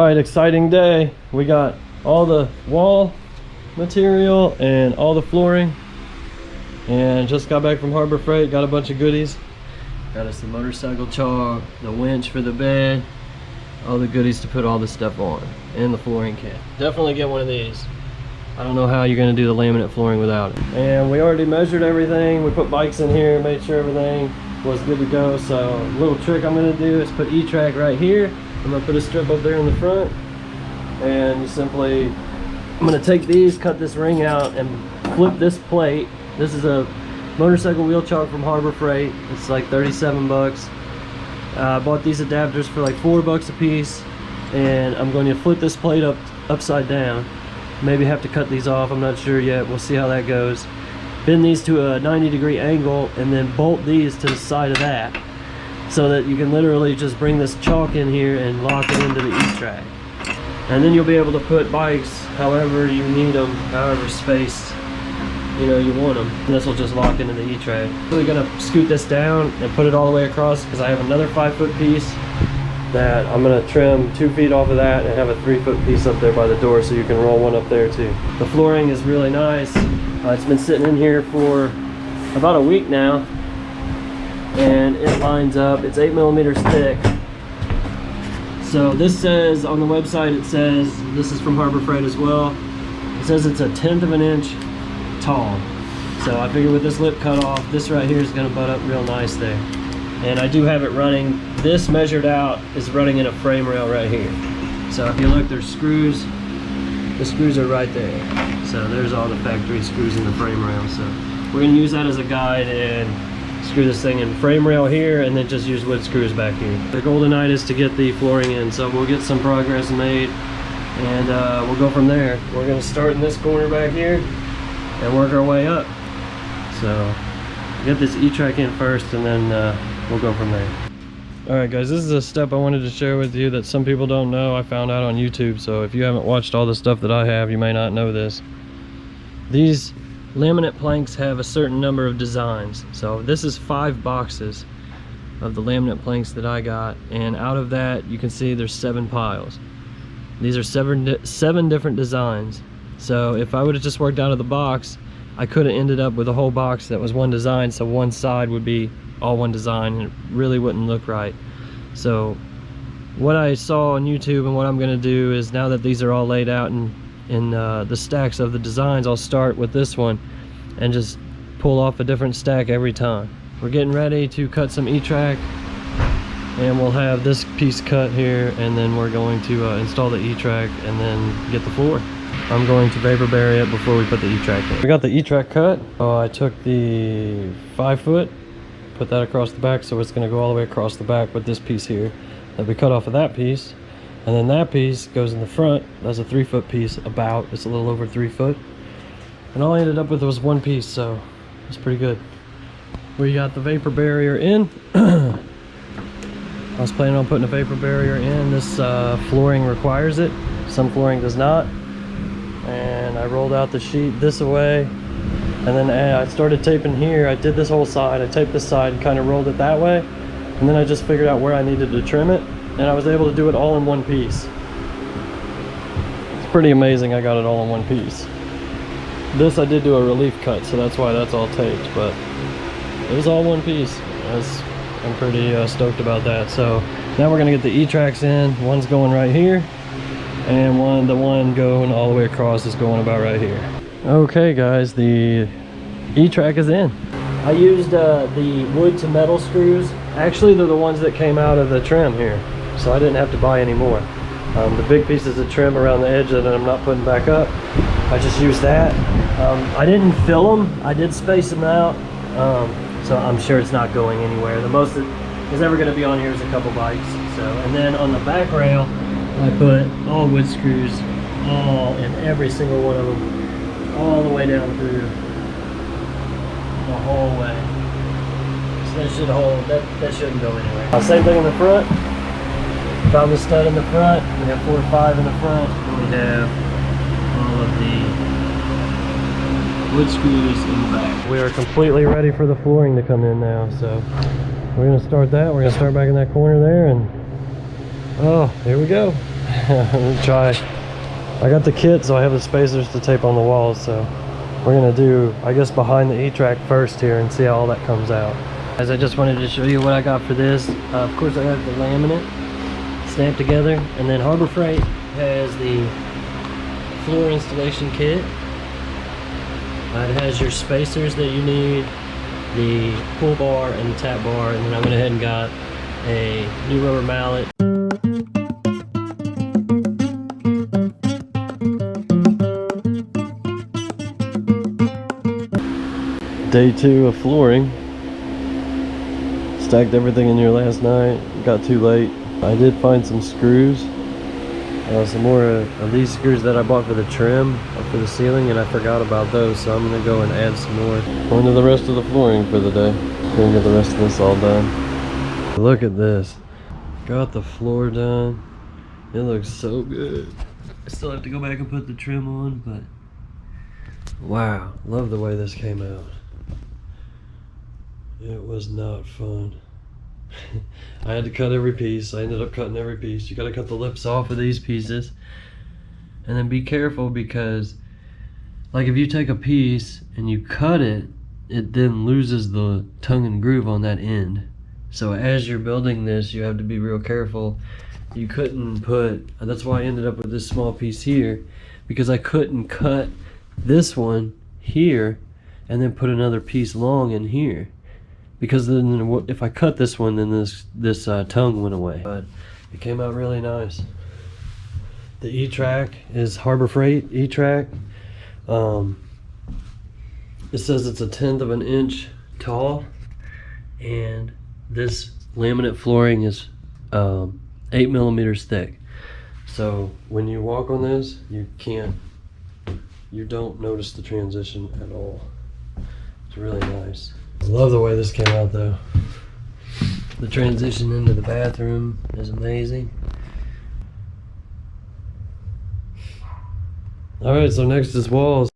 right, exciting day. We got all the wall material and all the flooring, and just got back from Harbor Freight. Got a bunch of goodies. Got us the motorcycle chalk, the winch for the bed, all the goodies to put all this stuff on, and the flooring kit. Definitely get one of these. I don't know how you're going to do the laminate flooring without it. And we already measured everything. We put bikes in here, made sure everything was good to go. So a little trick I'm going to do is put etrack right here. I'm going to put a strip up there in the front, and you simply, I'm going to take these, cut this ring out, and flip this plate. This is a motorcycle wheel chalk from Harbor Freight. It's like 37 bucks. I bought these adapters for like $4 a piece, and I'm going to flip this plate upside down. Maybe have to cut these off, I'm not sure yet. We'll see how that goes. Bend these to a 90-degree angle and then bolt these to the side of that, so that you can literally just bring this chalk in here and lock it into the E-track. And then you'll be able to put bikes however you need them, however spaced you want them. And this will just lock into the E-track. We're gonna scoot this down and put it all the way across, because I have another 5-foot piece that I'm gonna trim 2 feet off of that and have a 3-foot piece up there by the door, so you can roll one up there too. The flooring is really nice. It's been sitting in here for about a week now, and it lines up. It's 8 millimeters thick. So this says on the website, it says, this is from Harbor Freight as well, it says it's 1/10 of an inch tall. So I figured with this lip cut off, this right here is gonna butt up real nice there. And I do have it running. This measured out is running in a frame rail right here. So if you look, there's screws. The screws are right there. So there's all the factory screws in the frame rail. So we're gonna use that as a guide and screw this thing in frame rail here, and then just use wood screws back here. The goal tonight is to get the flooring in, so we'll get some progress made, and we'll go from there. We're gonna start in this corner back here and work our way up. So get this E-track in first, and then we'll go from there. Alright guys, this is a step I wanted to share with you that some people don't know. I found out on YouTube, so if you haven't watched all the stuff that I have, you may not know this. These laminate planks have a certain number of designs. So this is 5 boxes of the laminate planks that I got, and out of that you can see there's 7 piles. These are 7 different designs. So if I would have just worked out of the box, I could have ended up with a whole box that was one design, so one side would be all one design, and it really wouldn't look right. So what I saw on YouTube and what I'm going to do is, now that these are all laid out in the stacks of the designs, I'll start with this one and just pull off a different stack every time. We're getting ready to cut some E-track, and we'll have this piece cut here, and then we're going to install the E-track and then get the floor. I'm going to vapor bury it before we put the E-track in. We got the E-track cut. I took the 5-foot, put that across the back, so it's going to go all the way across the back with this piece here that we cut off of that piece, and then that piece goes in the front. That's a 3-foot piece, it's a little over 3 foot, and all I ended up with was 1 piece, so it's pretty good. We got the vapor barrier in. I was planning on putting a vapor barrier in. This flooring requires it, some flooring does not. And I rolled out the sheet this way, and then I started taping here. I did this whole side, I taped this side and kind of rolled it that way, and then I just figured out where I needed to trim it, and I was able to do it all in 1 piece. It's pretty amazing I got it all in 1 piece. This I did do a relief cut, so that's why that's all taped, but it was all 1 piece. I'm pretty stoked about that. So now we're gonna get the E-tracks in. One's going right here, and the one going all the way across is going about right here. Okay guys, the E-track is in. I used the wood to metal screws. Actually, they're the ones that came out of the trim here, so I didn't have to buy any more. The big pieces of trim around the edge that I'm not putting back up, I just used that. I didn't fill them, I did space them out, so I'm sure it's not going anywhere. The most that is ever going to be on here is a couple bikes. So, and then on the back rail, I put all wood screws, all in every single one of them, all the way down through the whole way. So that should hold, that shouldn't go anywhere. Same thing in the front. Found the stud in the front. We have 4 or 5 in the front, and we have all of the wood screws in the back. We are completely ready for the flooring to come in now, so we're going to start that. We're going to start back in that corner there, and oh, here we go. Try. I got the kit, so I have the spacers to tape on the walls, so we're gonna do, I guess, behind the etrack first here and see how all that comes out. As I just wanted to show you what I got for this. Of course, I have the laminate stamped together, and then Harbor Freight has the floor installation kit. It has your spacers that you need, the pull bar and the tap bar, and then I went ahead and got a new rubber mallet. Day 2 of flooring. Stacked everything in here last night. Got too late. I did find some screws. Some more of these screws that I bought for the trim up for the ceiling, and I forgot about those, so I'm going to go and add some more. On to the rest of the flooring for the day. Gonna get the rest of this all done. Look at this. Got the floor done. It looks so good. I still have to go back and put the trim on, but wow, love the way this came out. It was not fun. I had to cut every piece. I ended up cutting every piece. You gotta cut the lips off of these pieces. And then be careful, because like if you take a piece and you cut it, it then loses the tongue and groove on that end. So as you're building this, you have to be real careful. You couldn't put, that's why I ended up with this small piece here, because I couldn't cut this one here and then put another piece long in here. Because then if I cut this one, then this tongue went away. But it came out really nice. The etrack is Harbor Freight etrack. It says it's 1/10 of an inch tall, and this laminate flooring is 8 millimeters thick. So when you walk on this, you don't notice the transition at all. It's really nice. I love the way this came out though. The transition into the bathroom is amazing. Alright, so next is walls.